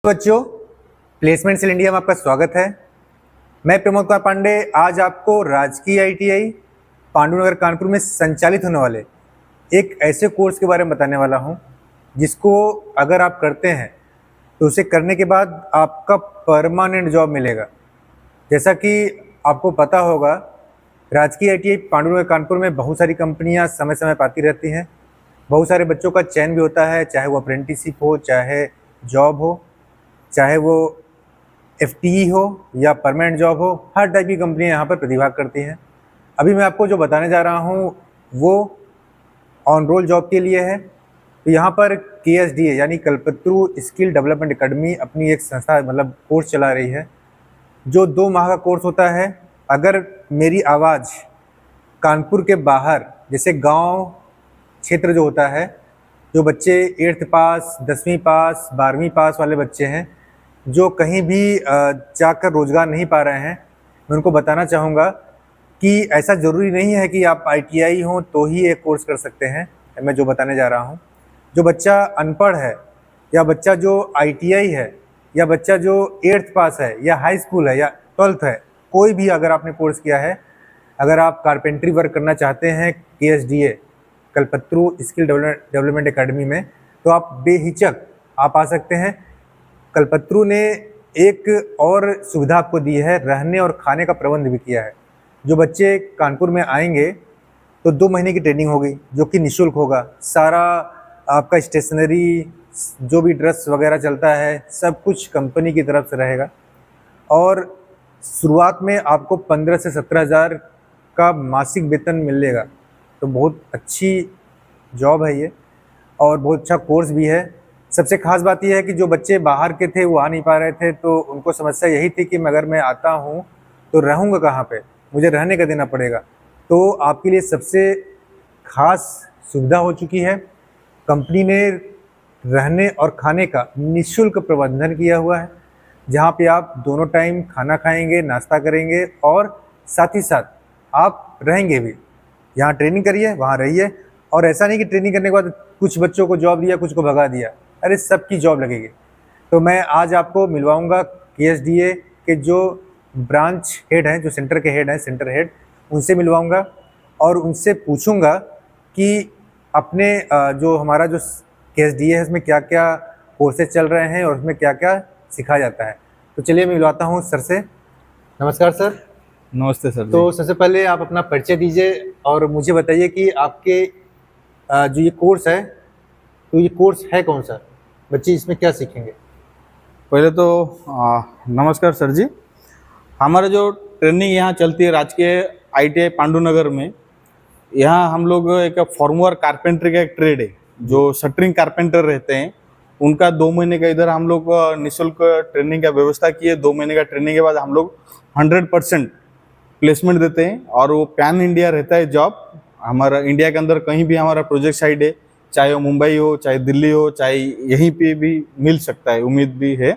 बच्चों, placement cell India में आपका स्वागत है। मैं प्रमोद कुमार पांडे आज आपको राजकीय आईटीआई पांडुनगर कानपुर में संचालित होने वाले एक ऐसे कोर्स के बारे में बताने वाला हूं, जिसको अगर आप करते हैं तो उसे करने के बाद आपका परमानेंट जॉब मिलेगा। जैसा कि आपको पता होगा, राजकीय आईटीआई पांडुनगर कानपुर में बहुत सारी कंपनियां समय समय पर आती रहती हैं। बहुत सारे बच्चों का चयन भी होता है, चाहे वो अप्रेंटिसशिप हो, चाहे जॉब हो, चाहे वो एफटीई हो या परमानेंट जॉब हो। हर टाइप की कंपनियां यहाँ पर प्रतिभाग करती हैं। अभी मैं आपको जो बताने जा रहा हूँ वो ऑन रोल जॉब के लिए है। तो यहाँ पर KSDA यानी कल्पतरु स्किल डेवलपमेंट एकेडमी अपनी एक संस्था मतलब कोर्स चला रही है, जो 2 माह का कोर्स होता है। अगर मेरी आवाज़ कानपुर के बाहर, जैसे गांव क्षेत्र जो होता है, जो बच्चे 8th पास, 10वीं पास, 12वीं पास वाले बच्चे हैं, जो कहीं भी जाकर रोज़गार नहीं पा रहे हैं, मैं उनको बताना चाहूँगा कि ऐसा ज़रूरी नहीं है कि आप ITI हों तो ही एक कोर्स कर सकते हैं। मैं जो बताने जा रहा हूँ, जो बच्चा अनपढ़ है या बच्चा जो ITI है या बच्चा जो 8th पास है या हाई स्कूल है या 12th है, कोई भी अगर आपने कोर्स किया है, अगर आप कारपेंट्री वर्क करना चाहते हैं KSDA कल्पतरु स्किल डेवलपमेंट एकेडमी में, तो आप बेहिचक आप आ सकते हैं। कल्पतरु ने एक और सुविधा आपको दी है, रहने और खाने का प्रबंध भी किया है। जो बच्चे कानपुर में आएंगे तो 2 महीने की ट्रेनिंग होगी, जो कि निःशुल्क होगा। सारा आपका स्टेशनरी, जो भी ड्रेस वगैरह चलता है, सब कुछ कंपनी की तरफ से रहेगा। और शुरुआत में आपको 15 से 17 हज़ार का मासिक वेतन मिलेगा। तो बहुत अच्छी जॉब है ये और बहुत अच्छा कोर्स भी है। सबसे खास बात यह है कि जो बच्चे बाहर के थे वो आ नहीं पा रहे थे, तो उनको समस्या यही थी कि अगर मैं आता हूँ तो रहूँगा कहाँ पे, मुझे रहने का देना पड़ेगा। तो आपके लिए सबसे खास सुविधा हो चुकी है। कंपनी ने रहने और खाने का निःशुल्क प्रबंधन किया हुआ है, जहाँ पे आप दोनों टाइम खाना खाएंगे, नाश्ता करेंगे और साथ ही साथ आप रहेंगे भी। यहाँ ट्रेनिंग करिए, वहाँ रहिए। और ऐसा नहीं कि ट्रेनिंग करने के बाद कुछ बच्चों को जॉब दिया, कुछ को भगा दिया। अरे सबकी जॉब लगेगी। तो मैं आज आपको मिलवाऊंगा KSDA के जो ब्रांच हेड हैं, जो सेंटर के हेड हैं, सेंटर हेड, उनसे मिलवाऊंगा और उनसे पूछूंगा कि अपने जो हमारा जो KSDA है उसमें क्या क्या कोर्सेज चल रहे हैं और उसमें क्या क्या सिखाया जाता है। तो चलिए मैं मिलवाता हूँ सर से। नमस्कार सर। नमस्ते सर। तो सबसे पहले आप अपना परिचय दीजिए और मुझे बताइए कि आपके जो ये कोर्स है, तो ये कोर्स है कौन सा, बच्चे इसमें क्या सीखेंगे? पहले तो नमस्कार सर जी। हमारा जो ट्रेनिंग यहाँ चलती है राजकीय ITI पांडुनगर में, यहाँ हम लोग एक फॉर्मर कारपेंटर का एक ट्रेड है, जो शटरिंग कारपेंटर रहते हैं, उनका 2 महीने का इधर हम लोग निःशुल्क ट्रेनिंग का व्यवस्था किए। 2 महीने का ट्रेनिंग के बाद हम लोग 100% प्लेसमेंट देते हैं और वो पैन इंडिया रहता है जॉब। हमारा इंडिया के अंदर कहीं भी हमारा प्रोजेक्ट साइड है, चाहे वो मुंबई हो, चाहे दिल्ली हो, चाहे यहीं पे भी मिल सकता है, उम्मीद भी है।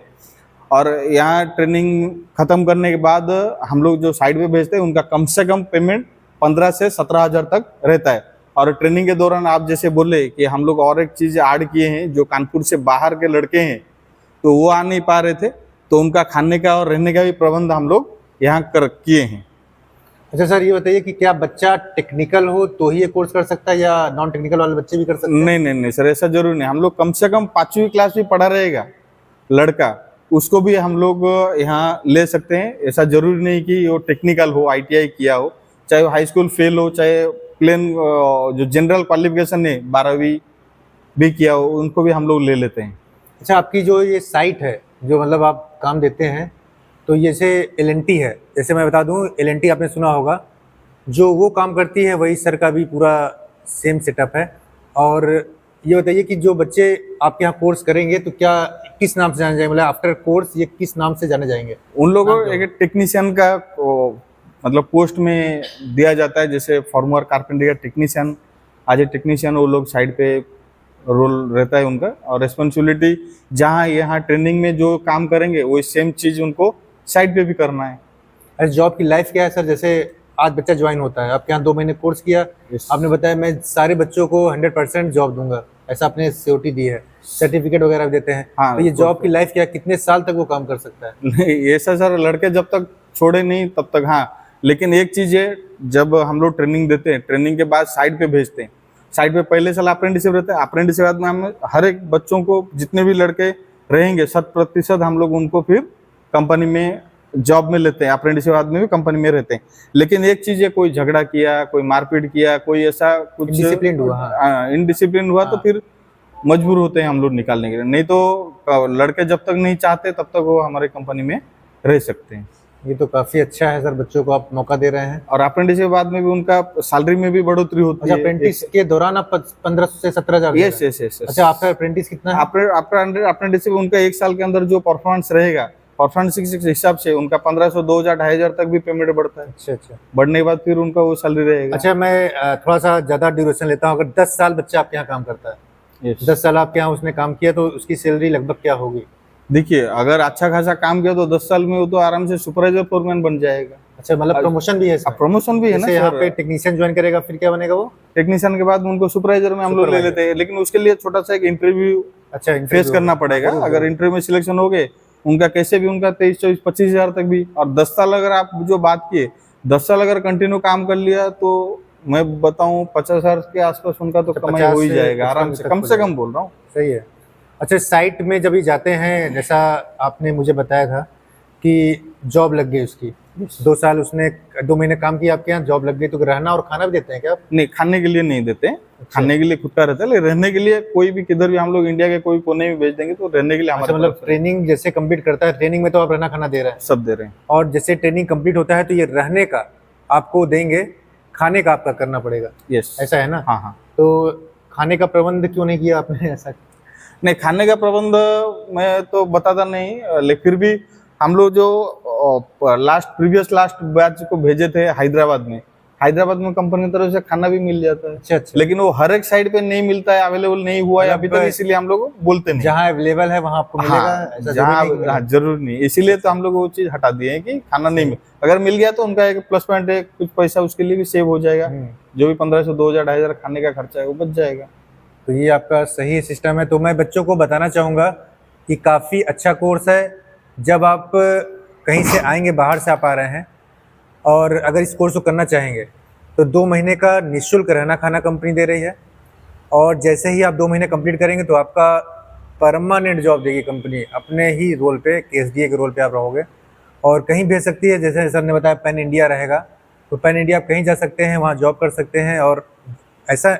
और यहाँ ट्रेनिंग ख़त्म करने के बाद हम लोग जो साइड पे भेजते हैं, उनका कम से कम पेमेंट 15 से 17 हज़ार तक रहता है। और ट्रेनिंग के दौरान आप जैसे बोले कि हम लोग और एक चीज़ ऐड किए हैं, जो कानपुर से बाहर के लड़के हैं तो वो आ नहीं पा रहे थे, तो उनका खाने का और रहने का भी प्रबंध हम लोग यहाँ कर किए हैं। अच्छा सर, ये बताइए कि क्या बच्चा टेक्निकल हो तो ही ये कोर्स कर सकता है या नॉन टेक्निकल वाले बच्चे भी कर सकते हैं? नहीं सर, ऐसा जरूरी नहीं। हम लोग कम से कम 5वीं क्लास भी पढ़ा रहेगा लड़का, उसको भी हम लोग यहाँ ले सकते हैं। ऐसा जरूरी नहीं कि वो टेक्निकल हो, ITI किया हो, चाहे वो हाई स्कूल फेल हो, चाहे प्लेन जो जनरल क्वालिफिकेशन है 12वीं भी किया हो, उनको भी हम लोग ले लेते हैं। अच्छा, आपकी जो ये साइट है, जो मतलब आप काम देते हैं, तो जैसे LNT है, जैसे मैं बता दूं, LNT आपने सुना होगा, जो वो काम करती है वही सर का भी पूरा सेम सेटअप है। और ये बताइए कि जो बच्चे आपके यहाँ कोर्स करेंगे तो क्या किस नाम से जाने जाएंगे, मतलब आफ्टर कोर्स ये किस नाम से जाने जाएंगे? उन लोगों को एक टेक्नीशियन का मतलब पोस्ट में दिया जाता है, जैसे फॉर्मर कारपेंटर का टेक्नीशियन, एज ए टेक्नीशियन वो लोग साइड पे रोल रहता है उनका। और रिस्पॉन्सिबिलिटी जहाँ यहाँ ट्रेनिंग में जो काम करेंगे वही सेम चीज़ उनको साइड पे भी करना है। अरे जॉब की लाइफ क्या है सर? जैसे आज बच्चा ज्वाइन होता है, आपके यहाँ 2 महीने कोर्स किया, आपने बताया मैं सारे बच्चों को 100% जॉब दूंगा, ऐसा आपने COT दी है, सर्टिफिकेट वगैरह भी देते हैं। हाँ, तो ये जॉब की लाइफ क्या, कितने साल तक वो काम कर सकता है? नहीं ऐसा सर, लड़के जब तक छोड़े नहीं तब तक। हाँ, लेकिन एक चीज है, जब हम लोग ट्रेनिंग देते हैं, ट्रेनिंग के बाद साइड पे भेजते हैं। साइड पे पहले साल अप्रेंटिसशिप रहता है, अप्रेंटिसशिप बाद में हम हर एक बच्चों को, जितने भी लड़के रहेंगे 100% हम लोग उनको फिर कंपनी में जॉब में लेते हैं। अप्रेंटिसशिप बाद में भी कंपनी में रहते हैं। लेकिन एक चीज है, कोई झगड़ा किया, कोई मारपीट किया, कोई ऐसा कुछ Indisciplined हुआ, हाँ। इनडिसिप्लिन हुआ तो फिर मजबूर होते हैं हम लोग निकालने के लिए। नहीं तो लड़के जब तक नहीं चाहते तब तक वो हमारे कंपनी में रह सकते हैं। ये तो काफी अच्छा है सर, बच्चों को आप मौका दे रहे हैं। और अप्रेंटिस के बाद में भी उनका सैलरी में भी बढ़ोतरी होती अच्छा, है। अप्रेंटिस के दौरान आप 1500 से 17,000? Yes yes yes. अच्छा, आपका अप्रेंटिस कितना है? अप्रेंटिसशिप उनका एक साल के अंदर जो परफॉर्मेंस रहेगा, परफॉर्मेंस के हिसाब से उनका 1500, 2000, 2500 तक भी पेमेंट बढ़ता है। अच्छा अच्छा। बढ़ने के बाद फिर उनका वो सैलरी रहेगा। अच्छा, मैं थोड़ा सा ज्यादा ड्यूरेशन लेता हूँ। अगर 10 साल बच्चा आपके यहाँ काम करता है, Yes. 10 साल आपके यहाँ उसने काम किया, तो उसकी सैलरी लगभग क्या होगी? देखिए, अगर अच्छा खासा काम किया तो 10 साल में वो तो आराम से सुपरवाइजर फोरमैन बन जाएगा। अच्छा, मतलब प्रमोशन भी है इसमें? प्रमोशन भी है ना जैसे यहाँ सर। पे टेक्नीशियन ज्वाइन करेगा, फिर क्या बनेगा वो? टेक्नीशियन के बाद उनको सुपरवाइजर में हम लोग ले Supervisor। लेते हैं, लेकिन उसके लिए छोटा सा एक इंटरव्यू अच्छा, फेस interview करना होगा। पड़ेगा। जरूर, अगर जरूर। इंटरव्यू में सिलेक्शन हो गए उनका, कैसे भी उनका 23, 24, 25 हजार तक भी। और 10 साल अगर आप जो बात किए, 10 साल अगर कंटिन्यू काम कर लिया तो मैं बताऊं 50,000 के आसपास उनका तो कमाई 50 हो ही से जाएगा 55 आराम से, तक कम हो से कम जाएगा। बोल रहा हूँ। सही है। अच्छा, साइट में जब भी जाते हैं, जैसा आपने मुझे बताया था कि जॉब लग गई उसकी, 2 साल उसने 2 महीने काम किया आपके यहाँ, जॉब लग गई, तो रहना और खाना भी देते हैं क्या आप? नहीं, खाने के लिए नहीं देते। खाने के लिए खुद का रहता है, लेकिन रहने के लिए कोई भी किधर भी हम लोग इंडिया के कोई कोने में भेज देंगे तो रहने के लिए अच्छा, हमारे मतलब तरफ से ट्रेनिंग जैसे कंप्लीट करता है, ट्रेनिंग में तो आप रहना खाना दे रहे हैं, सब दे रहे हैं। और जैसे ट्रेनिंग कंप्लीट होता है तो ये रहने का आपको देंगे, खाने का आपका करना पड़ेगा, यस, ऐसा है ना? हाँ हाँ। तो खाने का प्रबंध क्यों नहीं किया आपने ऐसा? नहीं, खाने का प्रबंध मैं तो बताता नहीं, लेकिन फिर भी हम लोग जो लास्ट बैच को भेजे थे हैदराबाद में कंपनी की तरफ से खाना भी मिल जाता है। अच्छा अच्छा। लेकिन वो हर एक साइड पे नहीं मिलता है, अवेलेबल नहीं हुआ है अभी तक, इसीलिए हम लोग बोलते नहीं। जहाँ अवेलेबल है वहाँ आपको मिलेगा, हाँ, ऐसा जहाँ जरूरी नहीं कि मिलेगा। हाँ, जरूर नहीं, इसीलिए तो हम लोग वो चीज हटा दिए हैं कि खाना नहीं मिल, अगर मिल गया तो उनका एक प्लस पॉइंट है, कुछ पैसा उसके लिए भी सेव हो जाएगा। जो भी 1500, 2000, 2500 खाने का खर्चा है वो बच जाएगा। तो ये आपका सही सिस्टम है। तो मैं बच्चों को बताना चाहूँगा कि काफ़ी अच्छा कोर्स है। जब आप कहीं से आएंगे, बाहर से आप आ रहे हैं, और अगर इस कोर्स को करना चाहेंगे तो 2 महीने का निःशुल्क रहना खाना कंपनी दे रही है। और जैसे ही आप 2 महीने कंप्लीट करेंगे तो आपका परमानेंट जॉब देगी कंपनी, अपने ही रोल पे, एसडीए के रोल पे आप रहोगे, और कहीं भेज सकती है। जैसे सर ने बताया पैन इंडिया रहेगा, तो पैन इंडिया आप कहीं जा सकते हैं, वहाँ जॉब कर सकते हैं। और ऐसा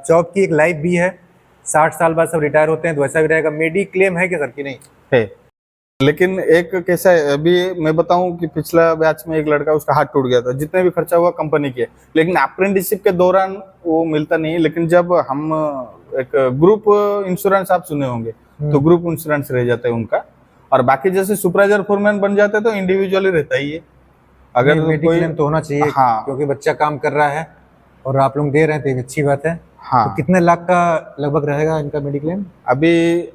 जॉब की एक लाइफ भी है, 60 साल बाद सब रिटायर होते हैं, तो ऐसा भी रहेगा। मेडिक्लेम है कि सर की नहीं है? लेकिन एक कैसा है, अभी मैं बताऊं कि पिछला बैच में एक लड़का, उसका हाथ टूट गया था, जितने भी खर्चा हुआ कंपनी के, लेकिन अप्रेंटिसशिप के दौरान वो मिलता नहीं। लेकिन जब हम एक ग्रुप इंश्योरेंस आप सुने होंगे, तो ग्रुप इंश्योरेंस रह जाता है उनका। और बाकी जैसे सुपरवाइजर फोरमैन बन जाते हैं तो इंडिविजुअली रहता ही है। अगर कोई, मेडिक्लेम तो होना चाहिए। हाँ, क्योंकि बच्चा काम कर रहा है और आप लोग दे रहे हैं, तो एक अच्छी बात है। हाँ। तो कितने लाख का लगभग रहेगा इनका मेडिक्लेम? अभी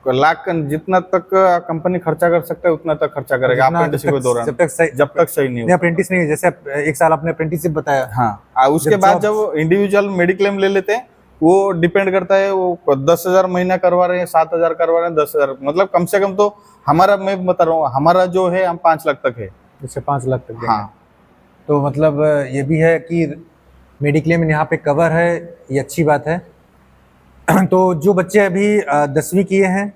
लाख जितना तक कंपनी खर्चा कर सकता है उतना तक खर्चा करेगा अप्रेंटिसशिप के दौरान, जब तक सही नहीं नहीं अप्रेंटिस नहीं, जैसे 1 साल आपने अप्रेंटिसशिप बताया। हाँ, उसके बाद जब इंडिविजुअल मेडिक्लेम ले लेते हैं, वो डिपेंड करता है, वो 10,000 महीना करवा रहे हैं, 7,000 करवा रहे हैं, 10,000, मतलब कम से कम तो हमारा, मैं बता रहा हूँ, हमारा जो है हम 5 लाख तक है। जैसे 5 लाख तक देंगे। हाँ। तो मतलब ये भी है कि मेडिक्लेम यहाँ पे कवर है, ये अच्छी बात है। तो जो बच्चे अभी 10वीं किए हैं,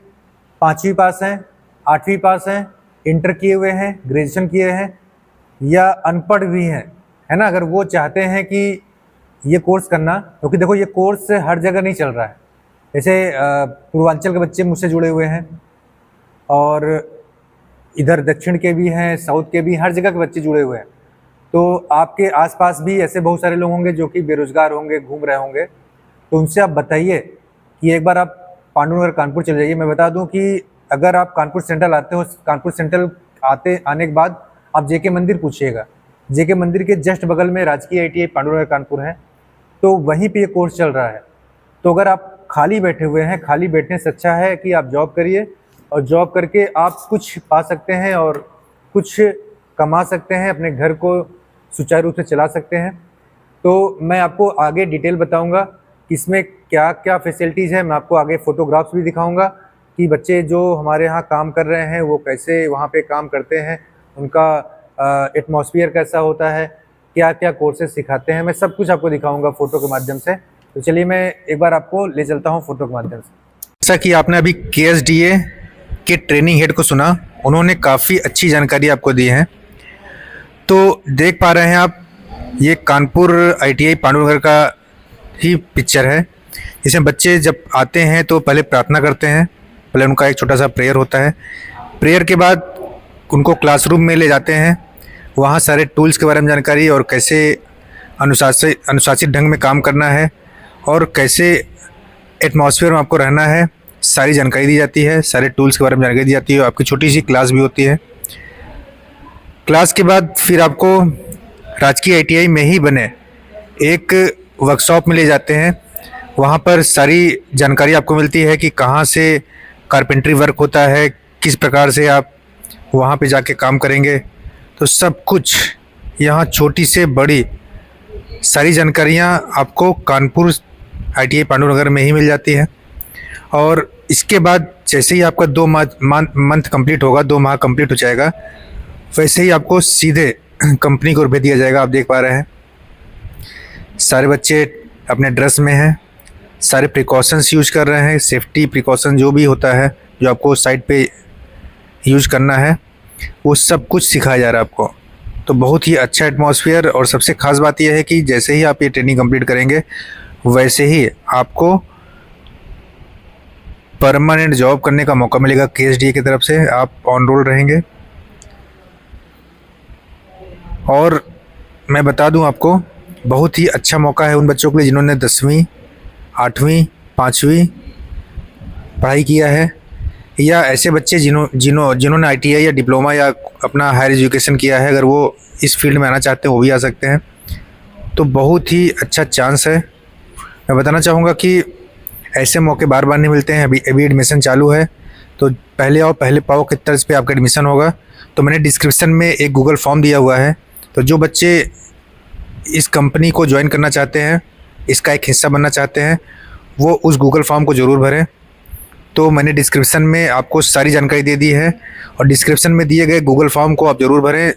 5वीं पास हैं, 8वीं पास हैं, इंटर किए हुए हैं, ग्रेजुएशन किए हैं, या अनपढ़ भी हैं, है ना, अगर वो चाहते हैं कि ये कोर्स करना, क्योंकि देखो ये कोर्स हर जगह नहीं चल रहा है। जैसे पूर्वांचल के बच्चे मुझसे जुड़े हुए हैं, और इधर दक्षिण के भी हैं, साउथ के भी, हर जगह के बच्चे जुड़े हुए हैं। तो आपके आसपास भी ऐसे बहुत सारे लोग होंगे जो कि बेरोजगार होंगे, घूम रहे होंगे, तो उनसे आप बताइए कि एक बार आप पांडुनगर कानपुर चले जाइए। मैं बता दूं कि अगर आप कानपुर सेंट्रल आते हो, कानपुर सेंट्रल आने के बाद आप जेके मंदिर पूछिएगा, जेके मंदिर के जस्ट बगल में राजकीय आईटीआई पांडुनगर कानपुर है, तो वहीं पे ये कोर्स चल रहा है। तो अगर आप खाली बैठे हुए हैं, खाली बैठने से अच्छा है कि आप जॉब करिए, और जॉब करके आप कुछ पा सकते हैं और कुछ कमा सकते हैं, अपने घर को सुचारू रूप से चला सकते हैं। तो मैं आपको आगे डिटेल बताऊंगा कि इसमें क्या क्या फैसिलिटीज़ है। मैं आपको आगे फ़ोटोग्राफ्स भी दिखाऊंगा कि बच्चे जो हमारे यहाँ काम कर रहे हैं वो कैसे वहाँ पे काम करते हैं, उनका एटमॉस्फेयर कैसा होता है, क्या क्या कोर्सेज सिखाते हैं, मैं सब कुछ आपको दिखाऊंगा फ़ोटो के माध्यम से। तो चलिए मैं एक बार आपको ले चलता हूँ फ़ोटो के माध्यम से। जैसा कि आपने अभी KSDA के ट्रेनिंग हेड को सुना, उन्होंने काफ़ी अच्छी जानकारी आपको दी है। तो देख पा रहे हैं आप, ये कानपुर ITI पांडुनगर का ही पिक्चर है। इसमें बच्चे जब आते हैं तो पहले प्रार्थना करते हैं, पहले उनका एक छोटा सा प्रेयर होता है। प्रेयर के बाद उनको क्लासरूम में ले जाते हैं, वहाँ सारे टूल्स के बारे में जानकारी और कैसे अनुशासित ढंग में काम करना है और कैसे एटमॉस्फेयर में आपको रहना है, सारी जानकारी दी जाती है। सारे टूल्स के बारे में जानकारी दी जाती है। आपकी छोटी सी क्लास भी होती है। क्लास के बाद फिर आपको राजकीय ITI में ही बने एक वर्कशॉप में ले जाते हैं। वहाँ पर सारी जानकारी आपको मिलती है कि कहाँ से कारपेंट्री वर्क होता है, किस प्रकार से आप वहाँ पे जाके काम करेंगे। तो सब कुछ यहाँ छोटी से बड़ी सारी जानकारियाँ आपको कानपुर ITI पांडुनगर में ही मिल जाती है। और इसके बाद जैसे ही आपका 2 मंथ कंप्लीट होगा, 2 माह कंप्लीट हो जाएगा, वैसे ही आपको सीधे कंपनी को भेज दिया जाएगा। आप देख पा रहे हैं सारे बच्चे अपने ड्रेस में हैं, सारे प्रिकॉशंस यूज कर रहे हैं। सेफ्टी प्रिकॉशन जो भी होता है, जो आपको साइट पे यूज करना है, वो सब कुछ सिखाया जा रहा है आपको। तो बहुत ही अच्छा एटमॉस्फेयर। और सबसे ख़ास बात यह है कि जैसे ही आप ये ट्रेनिंग कंप्लीट करेंगे, वैसे ही आपको परमानेंट जॉब करने का मौका मिलेगा। KSDA की तरफ से आप ऑन रोल रहेंगे। और मैं बता दूं आपको, बहुत ही अच्छा मौका है उन बच्चों के लिए जिन्होंने 10वीं 8वीं 5वीं पढ़ाई किया है, या ऐसे बच्चे जिन्होंने ITI या डिप्लोमा या अपना हायर एजुकेशन किया है। अगर वो इस फील्ड में आना चाहते हैं वो भी आ सकते हैं। तो बहुत ही अच्छा चांस है। मैं बताना चाहूँगा कि ऐसे मौके बार बार नहीं मिलते हैं। अभी एडमिशन चालू है, तो पहले आओ पहले पाओ की तर्ज पे आपका एडमिशन होगा। तो मैंने डिस्क्रिप्शन में एक गूगल फॉर्म दिया हुआ है। तो जो बच्चे इस कंपनी को ज्वाइन करना चाहते हैं, इसका एक हिस्सा बनना चाहते हैं, वो उस गूगल फॉर्म को ज़रूर भरें। तो मैंने डिस्क्रिप्शन में आपको सारी जानकारी दे दी है, और डिस्क्रिप्शन में दिए गए गूगल फॉर्म को आप ज़रूर भरें।